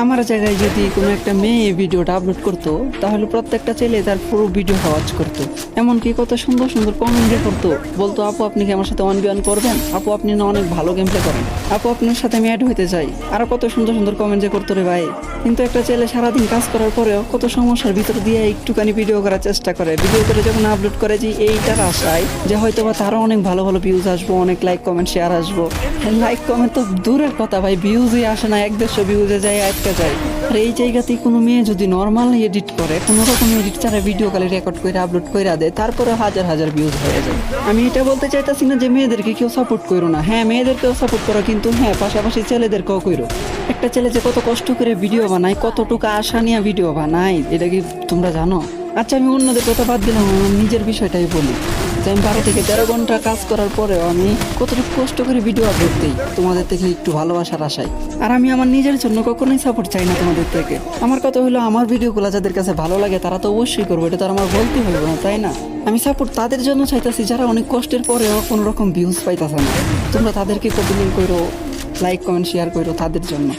আমার জায়গায় যদি কোনো একটা মেয়ে ভিডিওটা আপলোড করতো তাহলে প্রত্যেকটা ছেলে তার পুরো ভিডিও ওয়াচ করতো, এমনকি কত সুন্দর সুন্দর কমেন্ট করতো, বলতো আপু আপনি কি আমার সাথে 1v1 করবেন, আপু আপনি না অনেক ভালো গেম প্লে করেন, আপু আপনার সাথে আমি অ্যাড হইতে চাই, আরো কত সুন্দর সুন্দর কমেন্ট যে করতো রে ভাই। কিন্তু একটা ছেলে সারাদিন কাজ করার পরেও কত সমস্যার ভিতর দিয়ে একটুখানি ভিডিও করার চেষ্টা করে, ভিডিও করে যখন আপলোড করে যে এইটার আশায় যে হয়তো বা তারও অনেক ভালো ভালো ভিউজ আসবো, অনেক লাইক কমেন্ট শেয়ার আসবো। লাইক কমেন্ট তো দূরের কথা ভাই, ভিউজই আসে না, 1-150 ভিউজে যায়, আটকা যায়। আর এই জায়গাতেই কোনো মেয়ে যদি নর্মাল এডিট করে, কোনো রকম এডিট ছাড়া ভিডিও কলে রেকর্ড করে আপলোড করে দেয়, তারপরে হাজার হাজার ভিউজ হয়ে যায়। আমি এটা বলতে চাইতাছি না যে মেয়েদেরকে কেউ সাপোর্ট করো না, হ্যাঁ মেয়েদেরকেও সাপোর্ট করো, কিন্তু হ্যাঁ পাশাপাশি ছেলেদেরকেও করো। একটা ছেলে যে কত কষ্ট করে ভিডিও বানায়, কতটুকু আশা নিয়ে ভিডিও বানায়, এটা কি তোমরা জানো? আচ্ছা আমি অন্যদের কথা বাদ দিলাম, আমার নিজের বিষয়টাই বলি যে আমি 12 থেকে 13 ঘন্টা কাজ করার পরেও আমি কতটুকু কষ্ট করে ভিডিও আপলোড দিই তোমাদের থেকে একটু ভালোবাসার আশায়। আর আমি আমার নিজের জন্য কখনোই সাপোর্ট চাই না তোমাদের থেকে। আমার কথা হলো আমার ভিডিওগুলো যাদের কাছে ভালো লাগে তারা তো অবশ্যই করবো, এটা তো আর আমার বলতে হবে না, তাই না? আমি সাপোর্ট তাদের জন্য চাইতাছি যারা অনেক কষ্টের পরেও কোনো রকম ভিউজ পাইতেছে না। তোমরা তাদেরকে কপিলিং করো, লাইক কমেন্ট শেয়ার করো তাদের জন্য।